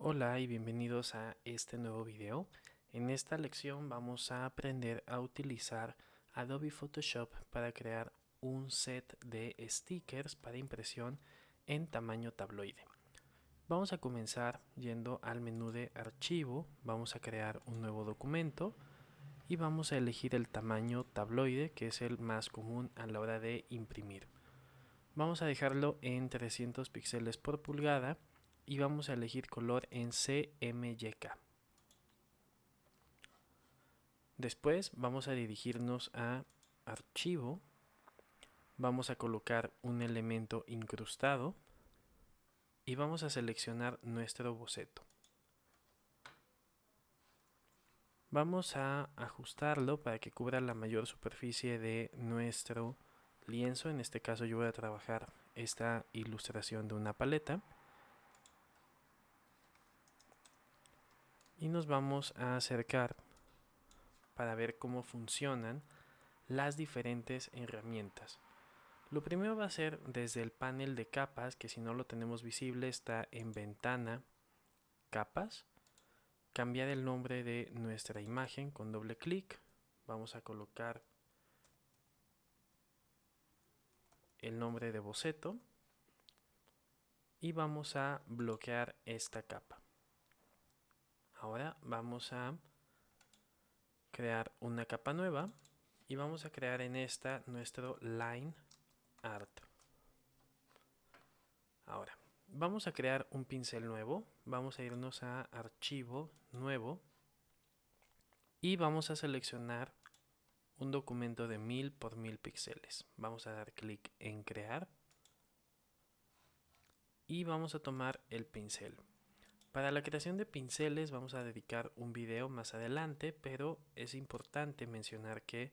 Hola y bienvenidos a este nuevo video. En esta lección vamos a aprender a utilizar Adobe Photoshop para crear un set de stickers para impresión en tamaño tabloide. Vamos a comenzar yendo al menú de archivo, vamos a crear un nuevo documento y vamos a elegir el tamaño tabloide, que es el más común a la hora de imprimir. Vamos a dejarlo en 300 píxeles por pulgada y vamos a elegir color en CMYK. Después vamos a dirigirnos a archivo, vamos a colocar un elemento incrustado y vamos a seleccionar nuestro boceto. Vamos a ajustarlo para que cubra la mayor superficie de nuestro lienzo. En este caso yo voy a trabajar esta ilustración de una paleta. Y nos vamos a acercar para ver cómo funcionan las diferentes herramientas. Lo primero va a ser desde el panel de capas, que si no lo tenemos visible está en ventana, capas. Cambiar el nombre de nuestra imagen con doble clic. Vamos a colocar el nombre de boceto y vamos a bloquear esta capa. Ahora vamos a crear una capa nueva y vamos a crear en esta nuestro line art. Ahora vamos a crear un pincel nuevo, vamos a irnos a archivo nuevo y vamos a seleccionar un documento de 1000 por 1000 píxeles. Vamos a dar clic en crear y vamos a tomar el pincel. Para la creación de pinceles vamos a dedicar un video más adelante, pero es importante mencionar que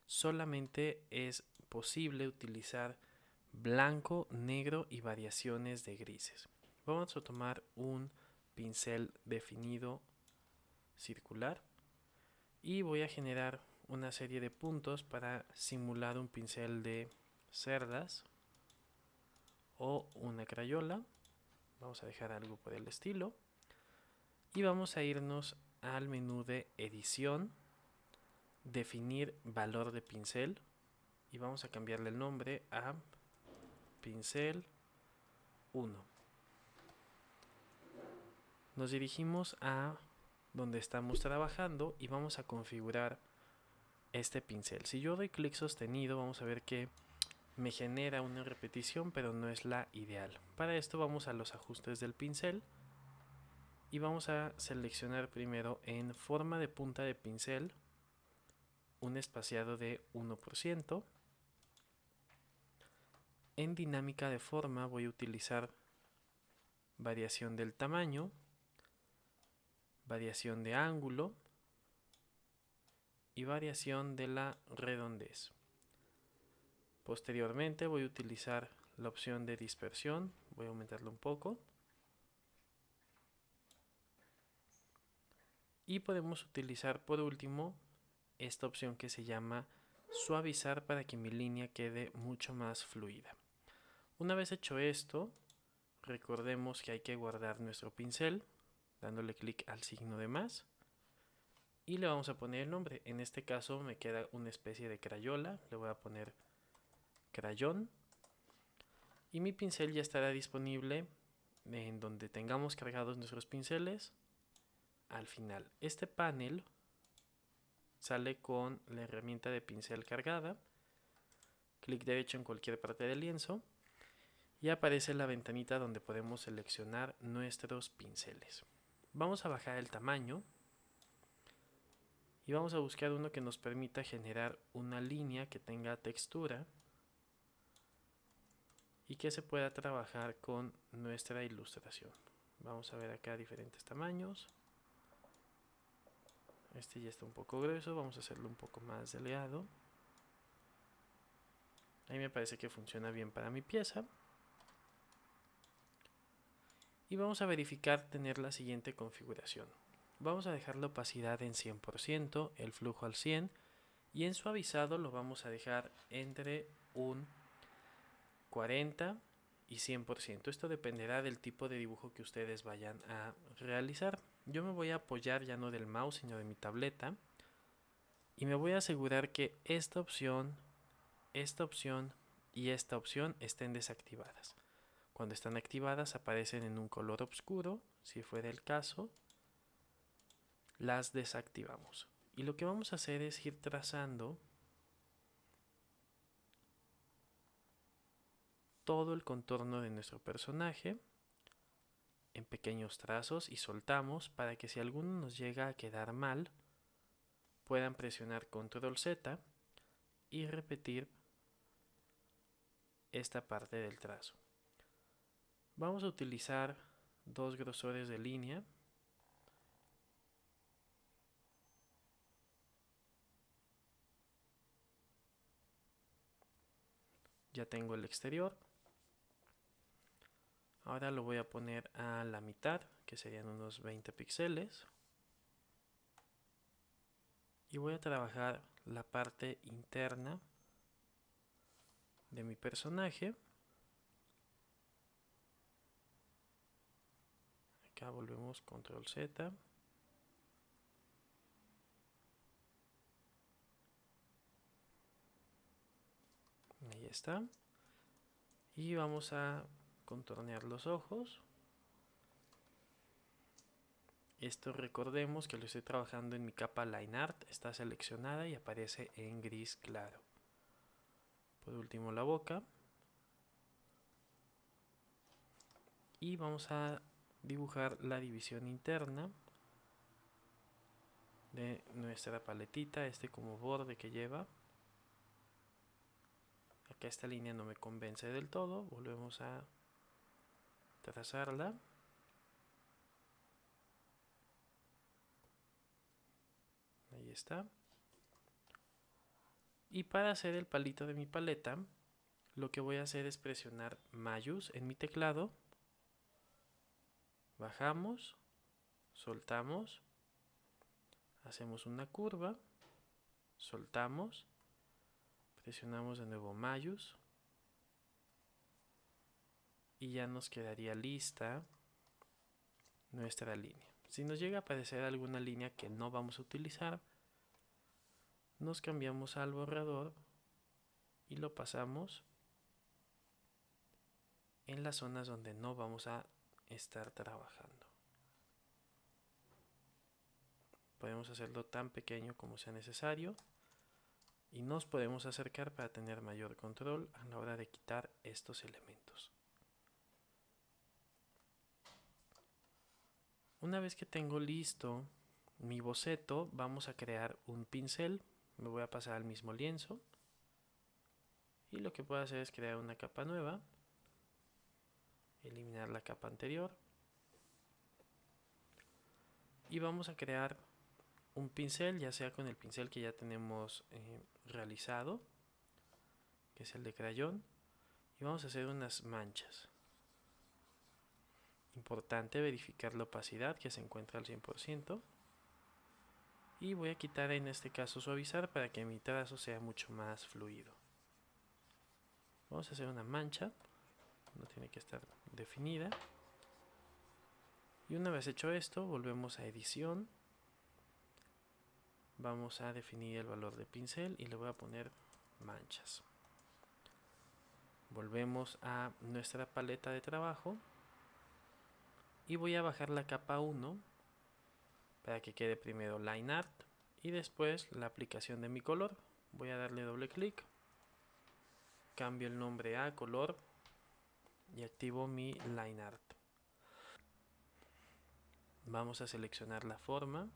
solamente es posible utilizar blanco, negro y variaciones de grises. Vamos a tomar un pincel definido circular y voy a generar una serie de puntos para simular un pincel de cerdas o una crayola. Vamos a dejar algo por el estilo y vamos a irnos al menú de edición, definir valor de pincel y vamos a cambiarle el nombre a pincel 1. Nos dirigimos a donde estamos trabajando y vamos a configurar este pincel. Si yo doy clic sostenido, vamos a ver que me genera una repetición, pero no es la ideal. Para esto vamos a los ajustes del pincel y vamos a seleccionar primero en forma de punta de pincel un espaciado de 1%. En dinámica de forma voy a utilizar variación del tamaño, variación de ángulo y variación de la redondez. Posteriormente voy a utilizar la opción de dispersión, voy a aumentarlo un poco. Y podemos utilizar por último esta opción que se llama suavizar para que mi línea quede mucho más fluida. Una vez hecho esto, recordemos que hay que guardar nuestro pincel dándole clic al signo de más y le vamos a poner el nombre. En este caso me queda una especie de crayola, le voy a poner crayón y mi pincel ya estará disponible en donde tengamos cargados nuestros pinceles. Al final, este panel sale con la herramienta de pincel cargada. Clic derecho en cualquier parte del lienzo y aparece la ventanita donde podemos seleccionar nuestros pinceles. Vamos a bajar el tamaño y vamos a buscar uno que nos permita generar una línea que tenga textura y que se pueda trabajar con nuestra ilustración. Vamos a ver acá diferentes tamaños. Este ya está un poco grueso, vamos a hacerlo un poco más delgado. Ahí me parece que funciona bien para mi pieza. Y vamos a verificar tener la siguiente configuración. Vamos a dejar la opacidad en 100%, el flujo al 100 y en suavizado lo vamos a dejar entre un 40 y 100%. Esto dependerá del tipo de dibujo que ustedes vayan a realizar. Yo me voy a apoyar ya no del mouse sino de mi tableta y me voy a asegurar que esta opción y esta opción estén desactivadas. Cuando están activadas aparecen en un color oscuro. Si fuera el caso, las desactivamos. Y lo que vamos a hacer es ir trazando todo el contorno de nuestro personaje en pequeños trazos y soltamos para que si alguno nos llega a quedar mal, puedan presionar Control Z y repetir esta parte del trazo. Vamos a utilizar dos grosores de línea. Ya tengo el exterior. Ahora lo voy a poner a la mitad, que serían unos 20 píxeles. Y voy a trabajar la parte interna de mi personaje. Acá volvemos Control Z. Ahí está. Y vamos a contornear los ojos. Esto recordemos que lo estoy trabajando en mi capa Line Art. Está seleccionada y aparece en gris claro. Por último la boca. Y vamos a dibujar la división interna de nuestra paletita. Este como borde que lleva. Acá esta línea no me convence del todo. Volvemos a trazarla. Ahí está. Y para hacer el palito de mi paleta, lo que voy a hacer es presionar Mayús en mi teclado. Bajamos, soltamos, hacemos una curva, soltamos, presionamos de nuevo Mayús y ya nos quedaría lista nuestra línea. Si nos llega a aparecer alguna línea que no vamos a utilizar, nos cambiamos al borrador y lo pasamos en las zonas donde no vamos a estar trabajando. Podemos hacerlo tan pequeño como sea necesario y nos podemos acercar para tener mayor control a la hora de quitar estos elementos. Una vez que tengo listo mi boceto, vamos a crear un pincel. Me voy a pasar al mismo lienzo y lo que puedo hacer es crear una capa nueva, eliminar la capa anterior y vamos a crear un pincel, ya sea con el pincel que ya tenemos realizado, que es el de crayón, y vamos a hacer unas manchas. Importante verificar la opacidad que se encuentra al 100%. Y voy a quitar en este caso suavizar para que mi trazo sea mucho más fluido. Vamos a hacer una mancha, no tiene que estar definida. Y una vez hecho esto, volvemos a edición. Vamos a definir el valor de pincel y le voy a poner manchas. Volvemos a nuestra paleta de trabajo y voy a bajar la capa 1 para que quede primero Line Art y después la aplicación de mi color. Voy a darle doble clic, cambio el nombre a color y activo mi Line Art. Vamos a seleccionar la forma,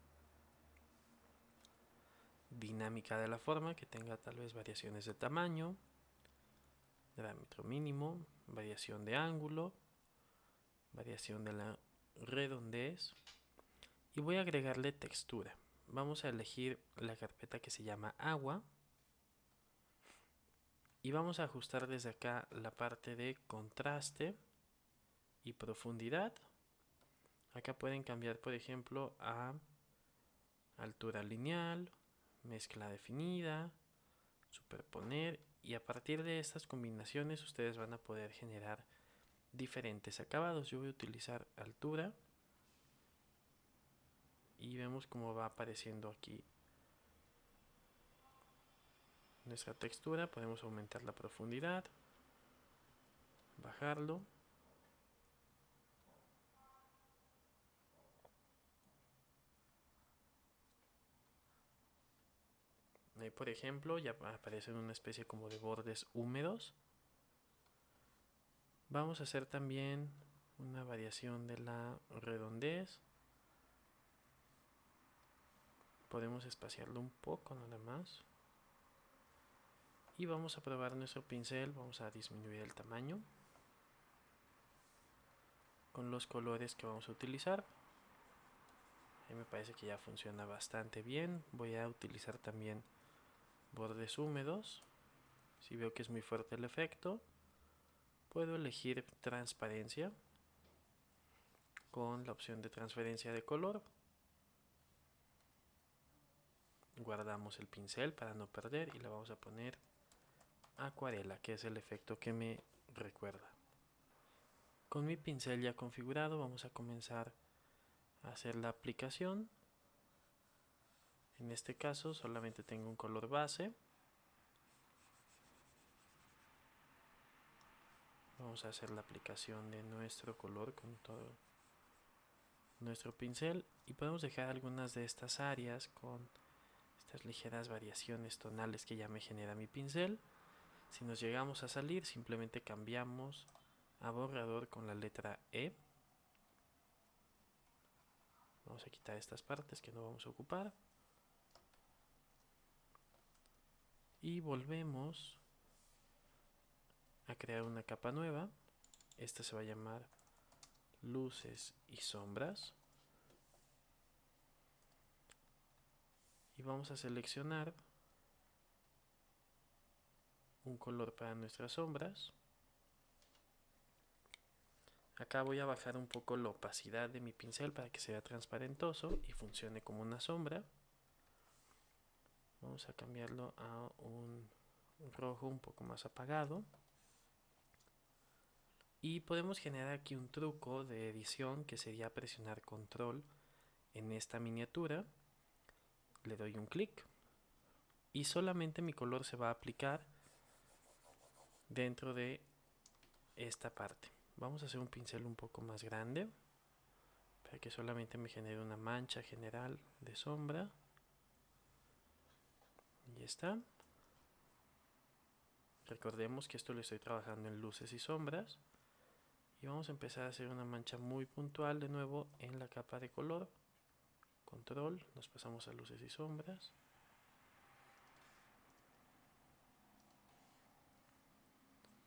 dinámica de la forma, que tenga tal vez variaciones de tamaño, diámetro mínimo, variación de ángulo, variación de la redondez y voy a agregarle textura. Vamos a elegir la carpeta que se llama agua y vamos a ajustar desde acá la parte de contraste y profundidad. Acá pueden cambiar, por ejemplo, a altura lineal, mezcla definida, superponer, y a partir de estas combinaciones ustedes van a poder generar diferentes acabados. Yo voy a utilizar altura y vemos cómo va apareciendo aquí nuestra textura. Podemos aumentar la profundidad, bajarlo. Ahí, por ejemplo, ya aparecen una especie como de bordes húmedos. Vamos a hacer también una variación de la redondez. Podemos espaciarlo un poco nada más. Y vamos a probar nuestro pincel. Vamos a disminuir el tamaño con los colores que vamos a utilizar. Ahí me parece que ya funciona bastante bien. Voy a utilizar también bordes húmedos. Si veo que es muy fuerte el efecto, puedo elegir transparencia con la opción de transferencia de color. Guardamos el pincel para no perder y le vamos a poner acuarela, que es el efecto que me recuerda. Con mi pincel ya configurado, vamos a comenzar a hacer la aplicación. En este caso solamente tengo un color base. Vamos a hacer la aplicación de nuestro color con todo nuestro pincel y podemos dejar algunas de estas áreas con estas ligeras variaciones tonales que ya me genera mi pincel. Si nos llegamos a salir, simplemente cambiamos a borrador con la letra E. Vamos a quitar estas partes que no vamos a ocupar. Y volvemos a crear una capa nueva. Esta se va a llamar luces y sombras. Y vamos a seleccionar un color para nuestras sombras. Acá voy a bajar un poco la opacidad de mi pincel para que sea transparentoso y funcione como una sombra. Vamos a cambiarlo a un rojo un poco más apagado. Y podemos generar aquí un truco de edición que sería presionar control en esta miniatura. Le doy un clic y solamente mi color se va a aplicar dentro de esta parte. Vamos a hacer un pincel un poco más grande para que solamente me genere una mancha general de sombra. Y ya está. Recordemos que esto lo estoy trabajando en luces y sombras. Y vamos a empezar a hacer una mancha muy puntual de nuevo en la capa de color. Control, nos pasamos a luces y sombras.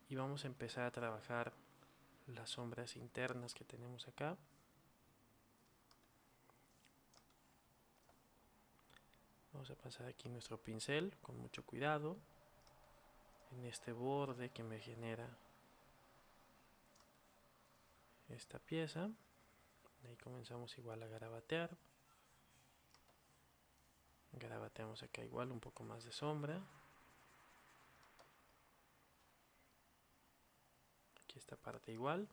Y vamos a empezar a trabajar las sombras internas que tenemos acá. Vamos a pasar aquí nuestro pincel con mucho cuidado en este borde que me genera esta pieza. Ahí comenzamos igual a garabatear. Garabateamos acá igual un poco más de sombra. Aquí esta parte igual,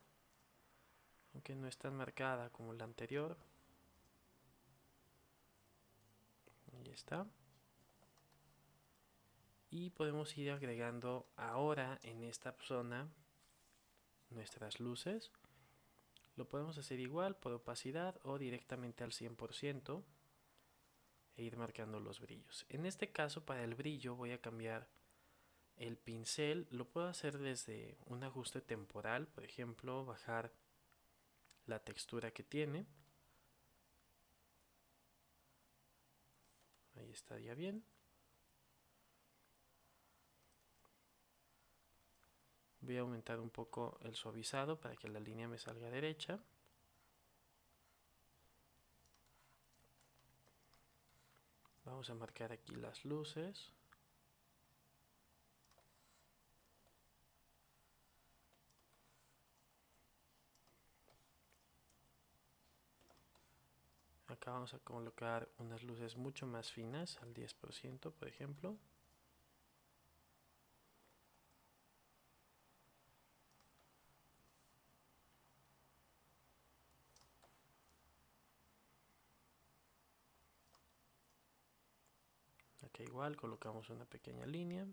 aunque no es tan marcada como la anterior. Ahí está. Y podemos ir agregando ahora en esta zona nuestras luces. Lo podemos hacer igual por opacidad o directamente al 100% e ir marcando los brillos. En este caso, para el brillo voy a cambiar el pincel. Lo puedo hacer desde un ajuste temporal, por ejemplo, bajar la textura que tiene. Ahí estaría bien. Voy a aumentar un poco el suavizado para que la línea me salga derecha. Vamos a marcar aquí las luces. Acá vamos a colocar unas luces mucho más finas, al 10%, por ejemplo. Acá igual colocamos una pequeña línea.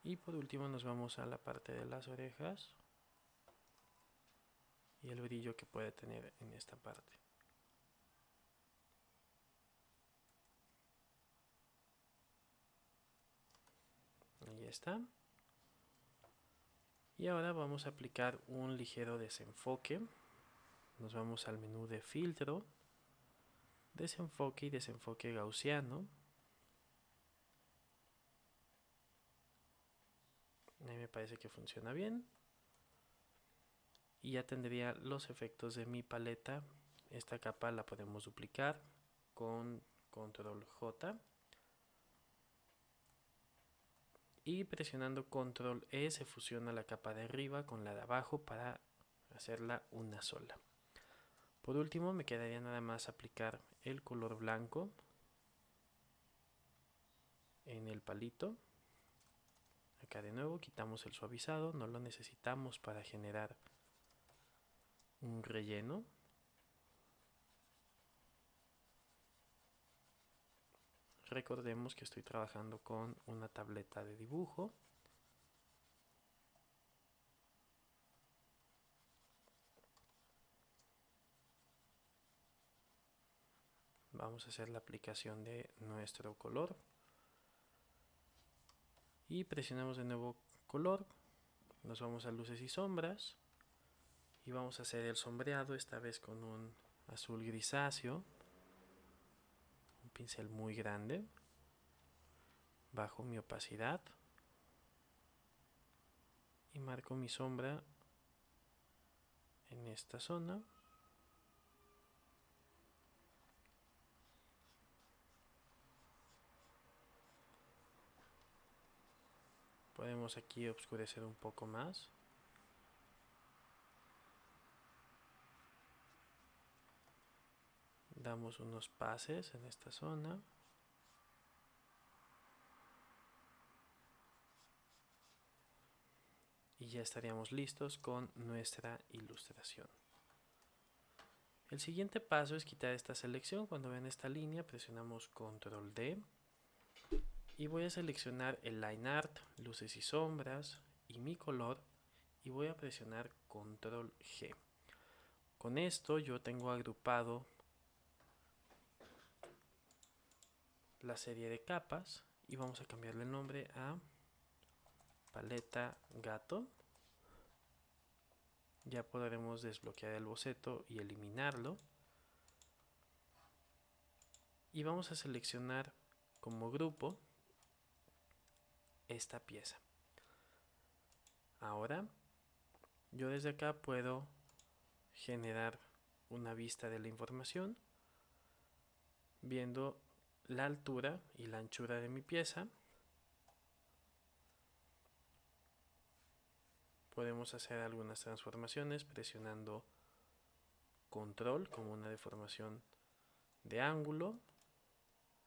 Y por último nos vamos a la parte de las orejas y el brillo que puede tener en esta parte. Ahí está. Y ahora vamos a aplicar un ligero desenfoque. Nos vamos al menú de filtro, desenfoque y desenfoque gaussiano. Ahí me parece que funciona bien. Y ya tendría los efectos de mi paleta. Esta capa la podemos duplicar con control J. Y presionando control E se fusiona la capa de arriba con la de abajo para hacerla una sola. Por último me quedaría nada más aplicar el color blanco en el palito. Acá de nuevo quitamos el suavizado, no lo necesitamos para generar un relleno. Recordemos que estoy trabajando con una tableta de dibujo. Vamos a hacer la aplicación de nuestro color. Y presionamos de nuevo color. Nos vamos a luces y sombras. Y vamos a hacer el sombreado, esta vez con un azul grisáceo. Un pincel muy grande. Bajo mi opacidad. Y marco mi sombra en esta zona. Podemos aquí oscurecer un poco más. Damos unos pases en esta zona. Y ya estaríamos listos con nuestra ilustración. El siguiente paso es quitar esta selección. Cuando ven esta línea presionamos control D. Y voy a seleccionar el line art, luces y sombras y mi color. Y voy a presionar control G. Con esto yo tengo agrupado la serie de capas. Y vamos a cambiarle el nombre a paleta gato. Ya podremos desbloquear el boceto y eliminarlo. Y vamos a seleccionar como grupo esta pieza. Ahora yo desde acá puedo generar una vista de la información viendo la altura y la anchura de mi pieza. Podemos hacer algunas transformaciones presionando control como una deformación de ángulo.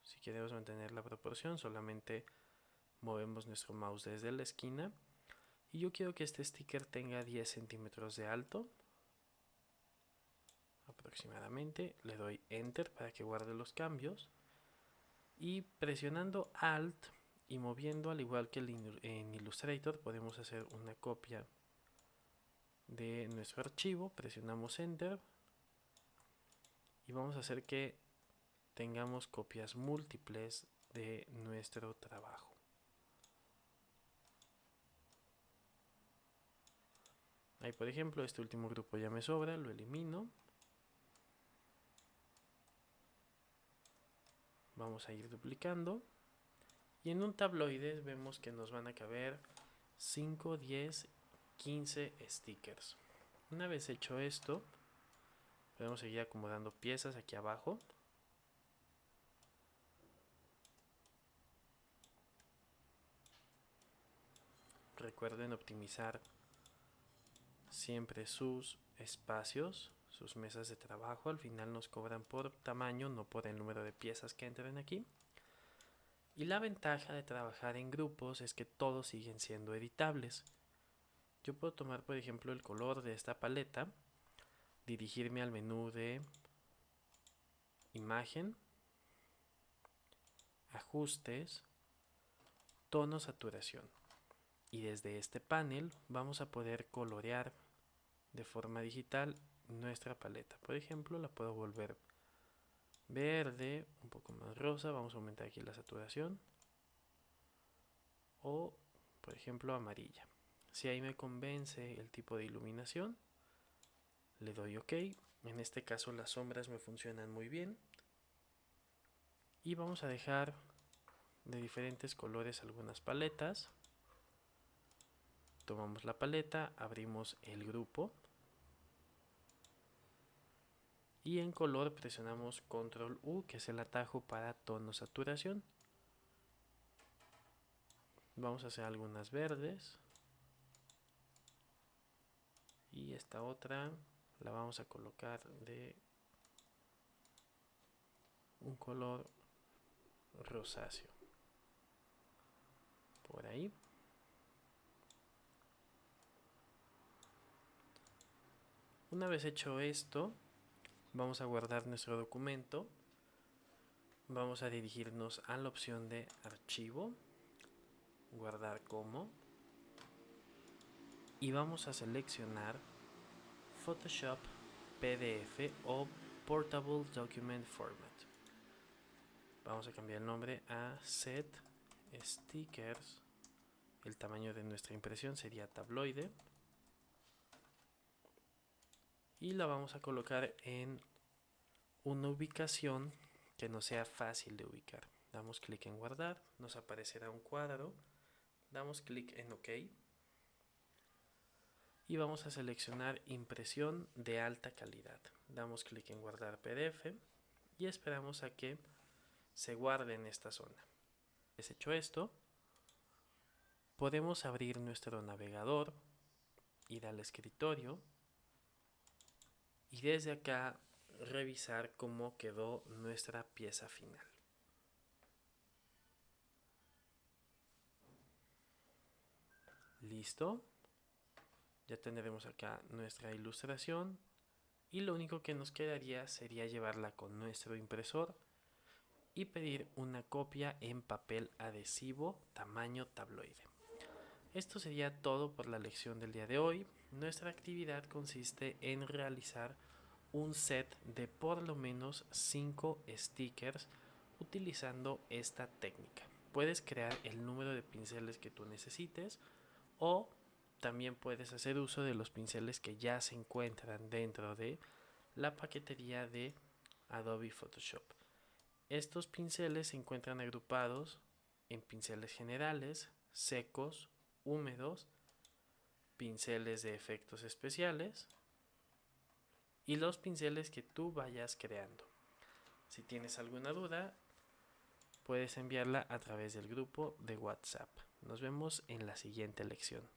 Si queremos mantener la proporción, solamente movemos nuestro mouse desde la esquina. Y yo quiero que este sticker tenga 10 centímetros de alto. Aproximadamente. Le doy Enter para que guarde los cambios. Y presionando Alt y moviendo al igual que en Illustrator podemos hacer una copia de nuestro archivo. Presionamos Enter. Y vamos a hacer que tengamos copias múltiples de nuestro trabajo. Ahí por ejemplo este último grupo ya me sobra, lo elimino. Vamos a ir duplicando. Y en un tabloide vemos que nos van a caber 5, 10, 15 stickers. Una vez hecho esto, podemos seguir acomodando piezas aquí abajo. Recuerden optimizar siempre sus espacios, sus mesas de trabajo. Al final nos cobran por tamaño, no por el número de piezas que entren aquí. Y la ventaja de trabajar en grupos es que todos siguen siendo editables. Yo puedo tomar por ejemplo el color de esta paleta, dirigirme al menú de imagen, ajustes, tono, saturación. Y desde este panel vamos a poder colorear de forma digital nuestra paleta. Por ejemplo, la puedo volver verde, un poco más rosa. Vamos a aumentar aquí la saturación. O, por ejemplo, amarilla. Si ahí me convence el tipo de iluminación, le doy OK. En este caso las sombras me funcionan muy bien. Y vamos a dejar de diferentes colores algunas paletas. Tomamos la paleta, abrimos el grupo y en color presionamos Control U, que es el atajo para tono saturación. Vamos a hacer algunas verdes y esta otra la vamos a colocar de un color rosáceo por ahí. Una vez hecho esto, vamos a guardar nuestro documento. Vamos a dirigirnos a la opción de archivo, guardar como, y vamos a seleccionar Photoshop PDF o Portable Document Format. Vamos a cambiar el nombre a Set Stickers. El tamaño de nuestra impresión sería tabloide. Y la vamos a colocar en una ubicación que no sea fácil de ubicar. Damos clic en guardar, nos aparecerá un cuadro. Damos clic en OK. Y vamos a seleccionar impresión de alta calidad. Damos clic en guardar PDF y esperamos a que se guarde en esta zona. Hecho esto, podemos abrir nuestro navegador, ir al escritorio y desde acá revisar cómo quedó nuestra pieza final. Listo. Ya tendremos acá nuestra ilustración y lo único que nos quedaría sería llevarla con nuestro impresor y pedir una copia en papel adhesivo tamaño tabloide. Esto sería todo por la lección del día de hoy. Nuestra actividad consiste en realizar un set de por lo menos 5 stickers utilizando esta técnica. Puedes crear el número de pinceles que tú necesites o también puedes hacer uso de los pinceles que ya se encuentran dentro de la paquetería de Adobe Photoshop. Estos pinceles se encuentran agrupados en pinceles generales, secos, húmedos, pinceles de efectos especiales y los pinceles que tú vayas creando. Si tienes alguna duda, puedes enviarla a través del grupo de WhatsApp. Nos vemos en la siguiente lección.